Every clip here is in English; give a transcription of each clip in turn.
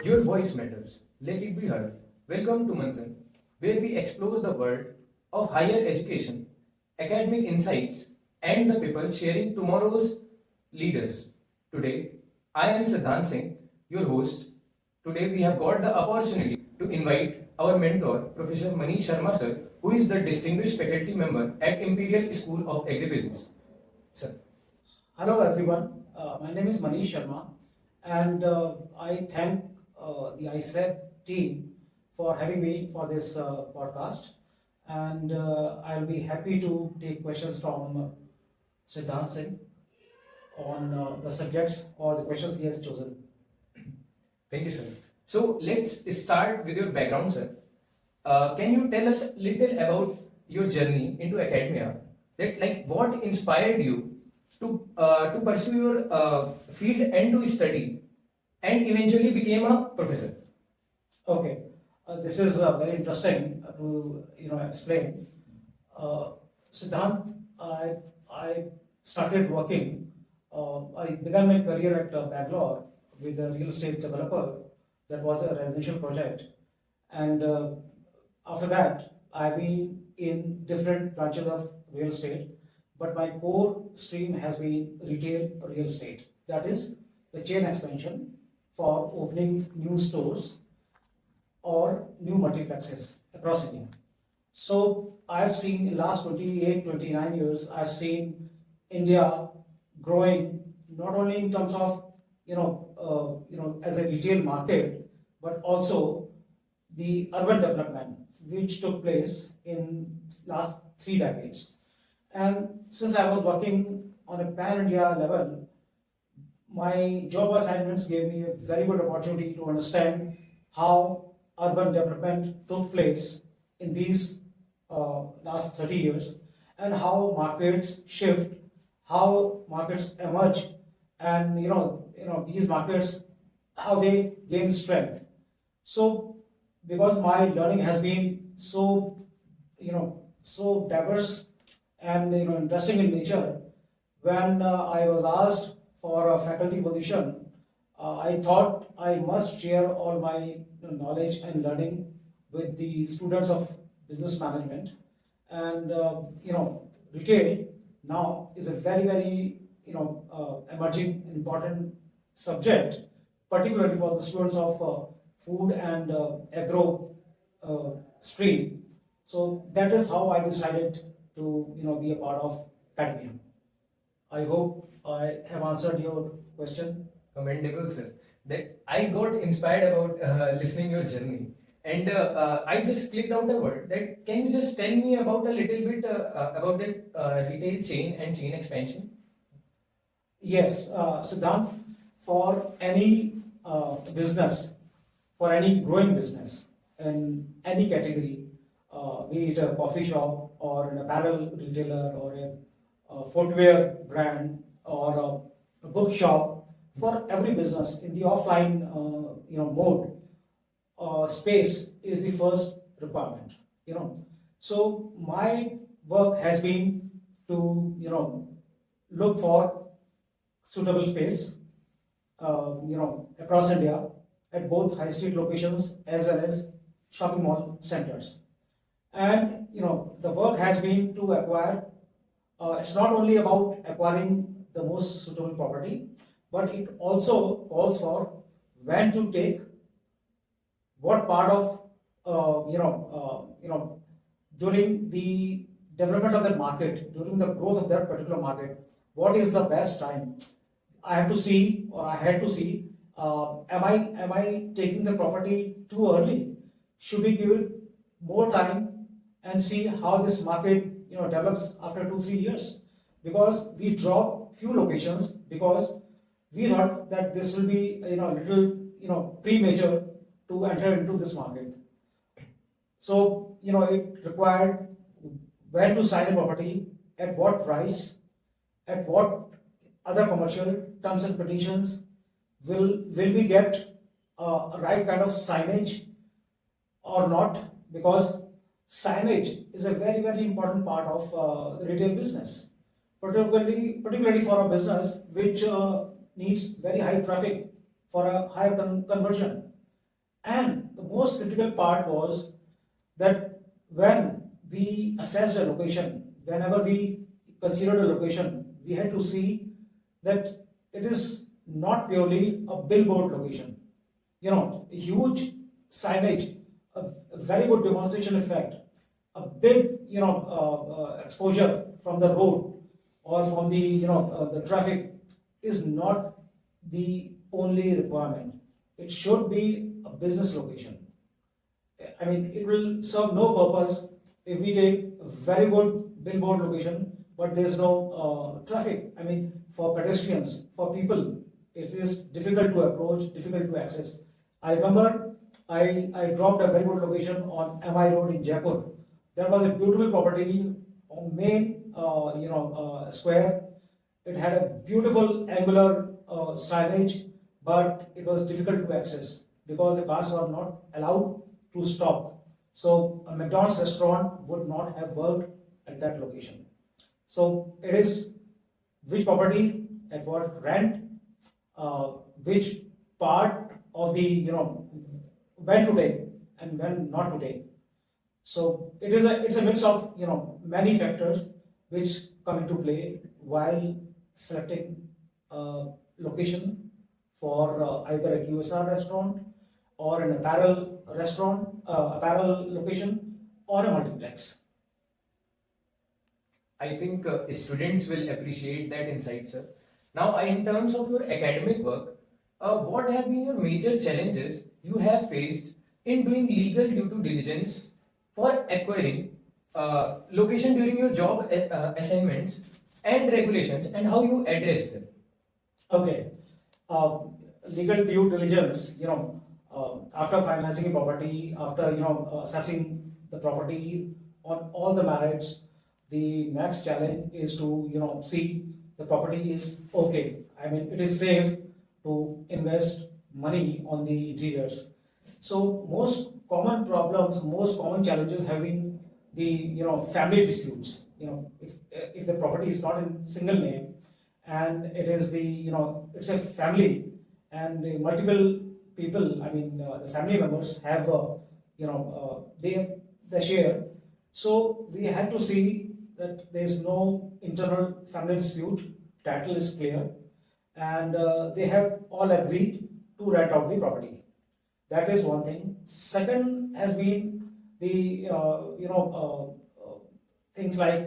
Your voice matters. Let it be heard. Welcome to Manthan, where we explore the world of higher education, academic insights, and the people sharing tomorrow's leaders. Today, I am Siddhant Singh, your host. Today, we have got the opportunity to invite our mentor, Professor Manish Sharma Sir, who is the distinguished faculty member at Imperial School of Agribusiness. Sir. Hello everyone, my name is Manish Sharma and I thank the ISAB team for having me for this podcast, and I'll be happy to take questions from Siddhant Singh on the subjects or the questions he has chosen. Thank you, sir. So let's start with your background, sir. Can you tell us little about your journey into academia? That like what inspired you to pursue your field and to study, and eventually became a professor. Okay, this is very interesting to explain. Siddhant, I started working. I began my career at Bangalore with a real estate developer. That was a residential project, and after that, I've been in different branches of real estate. But my core stream has been retail real estate. That is the chain expansion for opening new stores or new multiplexes across India. So I've seen in the last 28, 29 years, I've seen India growing not only in terms of as a retail market, but also the urban development which took place in last 3 decades. And since I was working on a pan-India level, my job assignments gave me a very good opportunity to understand how urban development took place in these last 30 years, and how markets shift, how markets emerge, and these markets, how they gain strength. So because my learning has been so diverse and interesting in nature, when I was asked for a faculty position, I thought I must share all my knowledge and learning with the students of business management. And retail now is a very emerging important subject, particularly for the students of food and agro stream. So that is how I decided to be a part of academia. I hope I have answered your question. Commendable, sir. That I got inspired about listening your journey, and I just clicked out a word. That can you just tell me about a little bit about that retail chain and chain expansion? Yes, Siddhant, for any business, for any growing business in any category, be it a coffee shop or an apparel retailer or a footwear brand or a bookshop, for every business in the offline mode, space is the first requirement. So my work has been to look for suitable space across India at both high street locations as well as shopping mall centers. And the work has been to acquire. It's not only about acquiring the most suitable property, but it also calls for when to take what part of during the development of that market, during the growth of that particular market, what is the best time. I have to see, or I had to see, am I taking the property too early? Should we give it more time and see how this market develops after 2 3 years? Because we dropped few locations because we thought that this will be little premature to enter into this market. So it required when to sign a property, at what price, at what other commercial terms and conditions, will we get a right kind of signage or not? Because signage is a very important part of the retail business, particularly for a business which needs very high traffic for a higher conversion. And the most critical part was that when we assessed a location, whenever we considered a location, we had to see that it is not purely a billboard location. A huge signage, a very good demonstration effect, a big, exposure from the road or from the, the traffic is not the only requirement. It should be a business location. I mean, it will serve no purpose if we take a very good billboard location, but there's no traffic. I mean, for pedestrians, for people, it is difficult to approach, difficult to access. I remember I dropped a very good location on MI Road in Jaipur. That was a beautiful property on main, square. It had a beautiful angular signage, but it was difficult to access because the cars were not allowed to stop. So a McDonald's restaurant would not have worked at that location. So it is which property at what rent, which part of the when to take and when not to take. So it's a mix of many factors which come into play while selecting a location for either a QSR restaurant or an apparel restaurant, apparel location or a multiplex. I think students will appreciate that insight, sir. Now, in terms of your academic work, what have been your major challenges you have faced in doing legal due diligence for acquiring location during your job assignments and regulations, and how you address them? Okay. Legal due diligence, after financing a property, after, assessing the property on all the merits, the next challenge is to, see the property is okay. I mean, it is safe to invest money on the interiors. So most common problems, most common challenges have been the, family disputes. If the property is not in single name and it is the, it's a family and multiple people, I mean, the family members have, they have the share. So we had to see that there is no internal family dispute, title is clear, and they have all agreed to rent out the property. That is one thing. Second has been the, things like,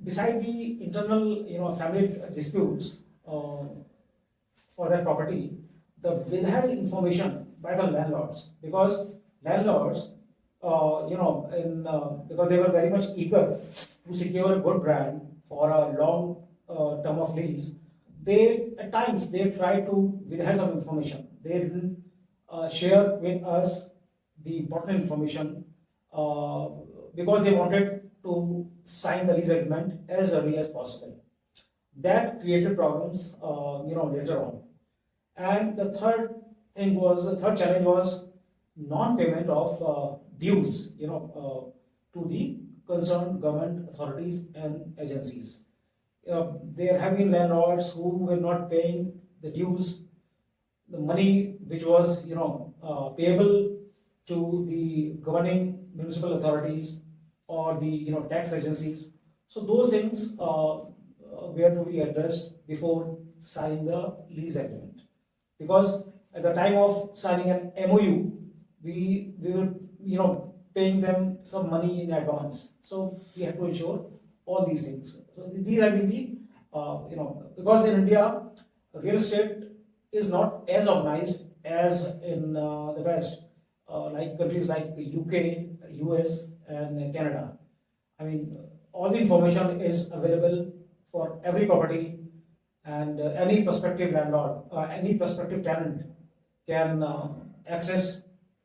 beside the internal, family disputes for that property, the withheld information by the landlords, because landlords, because they were very much eager to secure a good brand for a long term of lease, they at times they tried to withhold some information. They didn't share with us the important information because they wanted to sign the lease agreement as early as possible. That created problems, later on. And the third challenge was non-payment of dues, to the concerned government authorities and agencies. There have been landlords who were not paying the dues, the money which was, payable to the governing municipal authorities or the, tax agencies. So those things were to be addressed before signing the lease agreement. Because at the time of signing an MOU, we were, paying them some money in advance. So we have to ensure all these things. So these have been the, because in India, real estate is not as organized as in the West, like countries like the UK, US, and Canada. I mean, all the information is available for every property, and any prospective landlord, any prospective tenant can access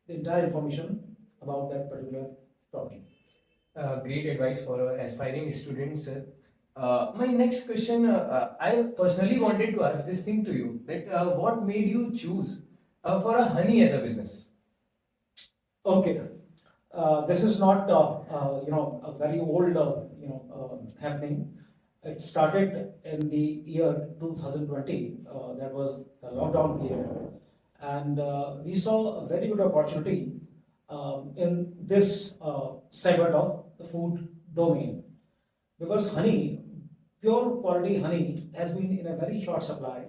the entire information about that particular property. Great advice for aspiring students, sir. My next question, I personally wanted to ask this thing to you, that what made you choose for a honey as a business? Okay, this is not a very old happening. It started in the year 2020. That was the lockdown period, and we saw a very good opportunity in this segment of the food domain, because honey, pure quality honey, has been in a very short supply,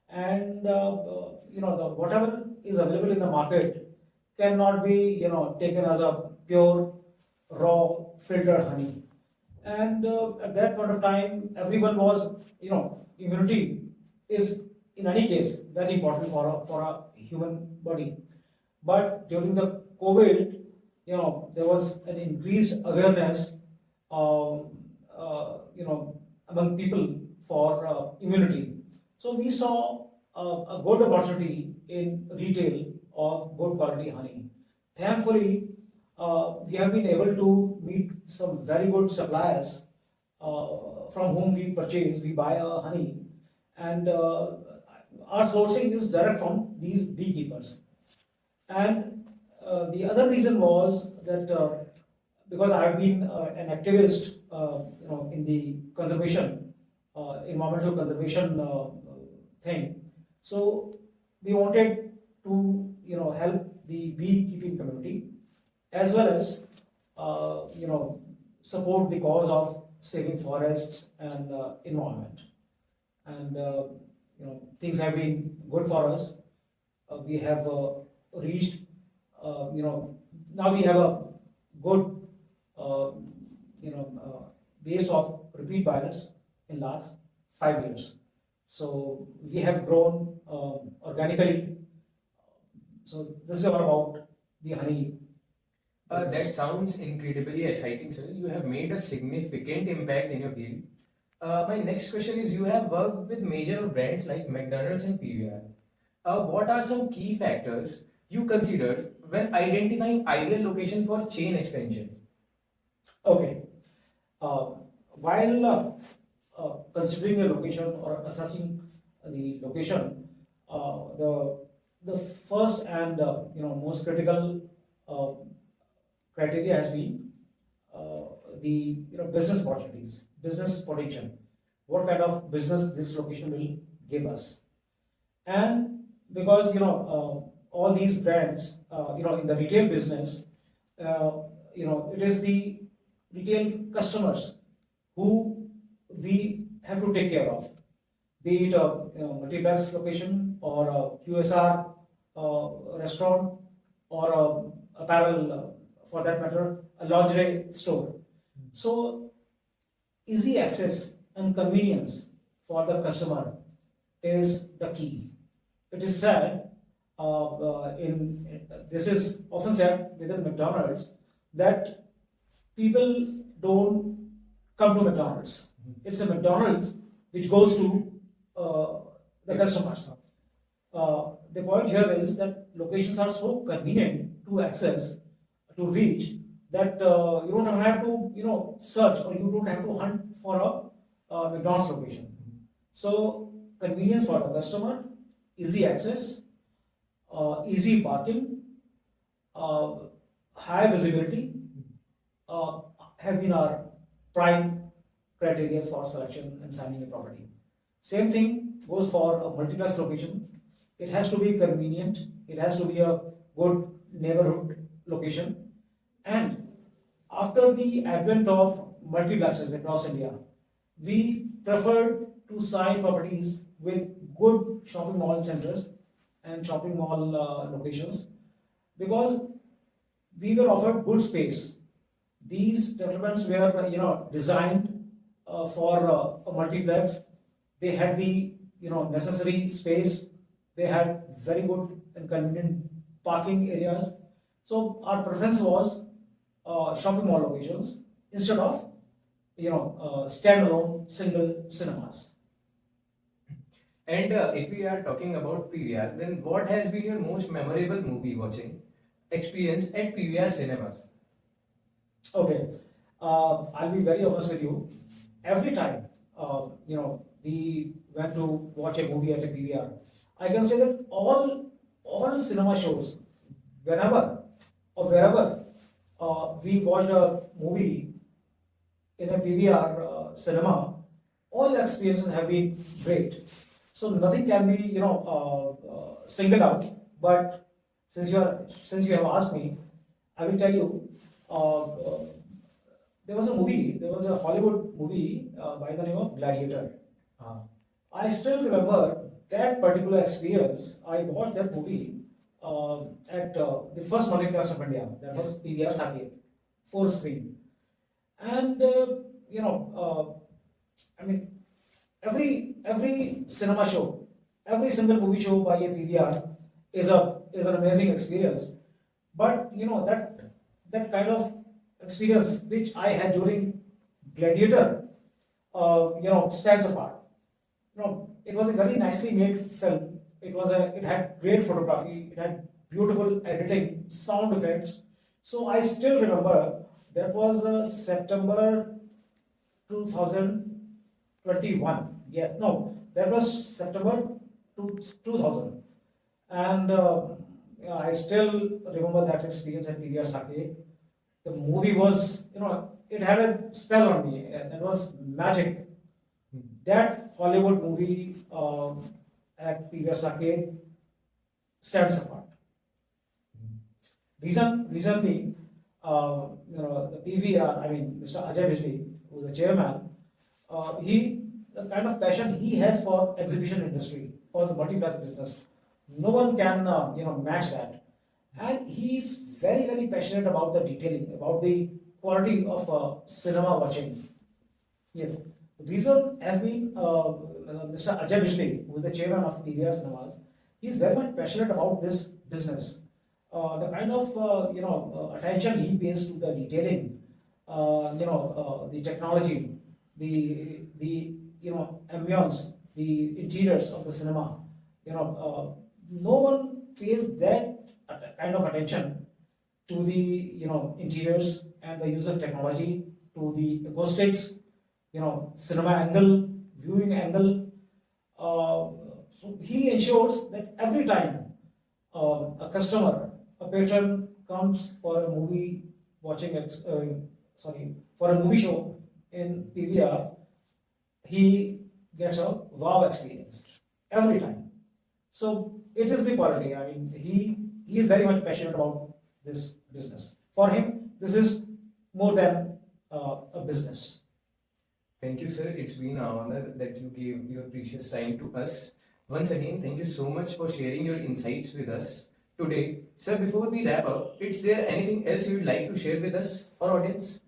and the whatever is available in the market cannot be taken as a pure raw filtered honey. And at that point of time, everyone was, immunity is in any case very important for a human body. But during the COVID, there was an increased awareness, among people for immunity. So we saw a good opportunity in retail of good quality honey. Thankfully, we have been able to meet some very good suppliers from whom we buy honey, and our sourcing is direct from these beekeepers. And the other reason was that because I've been an activist, in the conservation, environmental conservation thing. So we wanted to, help the beekeeping community, as well as, support the cause of saving forests and environment. And things have been good for us. We have reached, now we have a good, base of repeat buyers in last 5 years. So we have grown organically. So this is all about the honey That business. sounds incredibly exciting, sir. You have made a significant impact in your field. My next question is, you have worked with major brands like McDonald's and PVR. What are some key factors you considered when identifying ideal location for chain expansion? Okay. While considering a location or assessing the location, the first and most critical uh, criteria has been the business opportunities, business potential. What kind of business this location will give us, and because all these brands, in the retail business, it is the retail customers who we have to take care of, be it a multiplex location or a QSR restaurant, or a apparel, for that matter, a lingerie store. So easy access and convenience for the customer is the key. It is said, this is often said within McDonald's, that people don't come to McDonald's. It's a McDonald's which goes to the customers. The point here is that locations are so convenient to access, to reach, that you don't have to search, or you don't have to hunt for a McDonald's location. So convenience for the customer, easy access, easy parking, uh, high visibility, have been our prime criteria for selection and signing a property. Same thing goes for a multiplex location. It has to be convenient, it has to be a good neighborhood location. And after the advent of multiplexes across India, we preferred to sign properties with good shopping mall centers and shopping mall locations, because we were offered good space. These developments were designed for a multiplex. They had the necessary space. They had very good and convenient parking areas. So our preference was shopping mall locations instead of standalone single cinemas. And if we are talking about PVR, then what has been your most memorable movie watching experience at PVR cinemas? Okay, I'll be very honest with you. Every time, we went to watch a movie at a PVR, I can say that all cinema shows, whenever or wherever we watched a movie in a PVR cinema, all the experiences have been great. So nothing can be singled out But since you have asked me, I will tell you. There was a movie. There was a Hollywood movie by the name of Gladiator. Ah, I still remember that particular experience. I watched that movie at the first multiplex of India. That was PVR Saket, full screen. And you know, I mean, every cinema show, every single movie show by a PVR is an amazing experience. But you know that kind of experience which I had during Gladiator, stands apart. It was a very nicely made film. It had great photography. It had beautiful editing, sound effects. So I still remember that was September 2021. Yes, no, that was September 2000. And yeah, I still remember that experience at PVR Sake. The movie was, it had a spell on me. And it was magic. That Hollywood movie at PVR Sake stands apart. Reason being, the PVR, I mean, Mr. Ajay Bijli, who is the chairman, the kind of passion he has for exhibition industry, for the multiplex business, no one can, match that. And he's very passionate about the detailing, about the quality of cinema watching. Yes. The reason has been Mr. Ajay Bijli, who is the chairman of PVR Cinemas, he's very much passionate about this business. The kind of attention he pays to the detailing, the technology, the ambience, the interiors of the cinema. No one pays that kind of attention to the interiors and the use of technology, to the acoustics, cinema angle, viewing angle. So he ensures that every time a customer, a patron comes for a movie for a movie show in PVR, he gets a wow experience every time. So it is the quality. I mean, he is very much passionate about this business. For him, this is more than a business. thank you, sir. It's been an honor that you gave your precious time to us. Once again, thank you so much for sharing your insights with us today. Sir, before we wrap up, is there anything else you would like to share with us, our audience?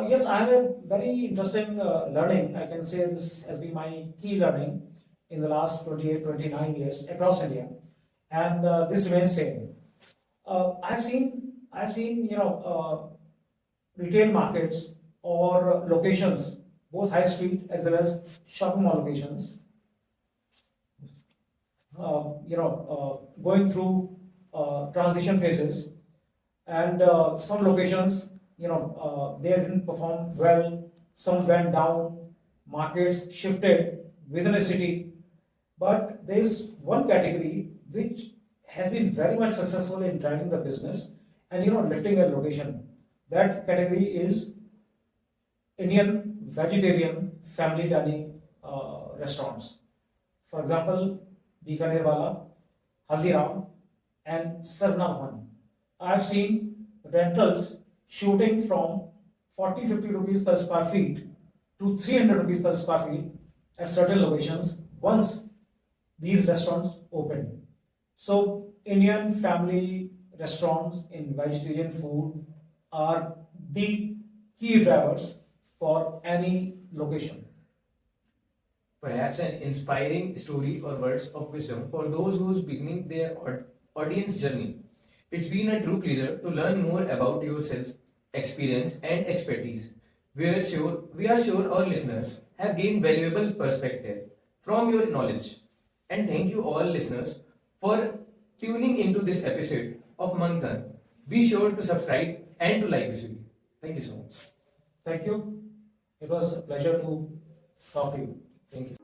Yes, I have a very interesting learning. I can say this has been my key learning in the last 28, 29 years across India, and this remains same. I've seen retail markets or locations, both high street as well as shopping mall locations, going through transition phases, and some locations, they didn't perform well. Some went down. Markets shifted within a city, but there is one category which has been very much successful in driving the business and lifting a location. That category is Indian vegetarian family dining restaurants. For example, Bikaner Wala, Haldiram, and Sarna Bhavan. I've seen rentals shooting from 40-50 rupees per square feet to 300 rupees per square feet at certain locations once these restaurants open. So Indian family restaurants in vegetarian food are the key drivers for any location. Perhaps an inspiring story or words of wisdom for those who's beginning their audience journey. It's been a true pleasure to learn more about yourselves, experience, and expertise. We are sure our listeners have gained valuable perspective from your knowledge. And thank you all listeners for tuning into this episode of Manthan. Be sure to subscribe and to like this video. Thank you so much. Thank you. It was a pleasure to talk to you. Thank you.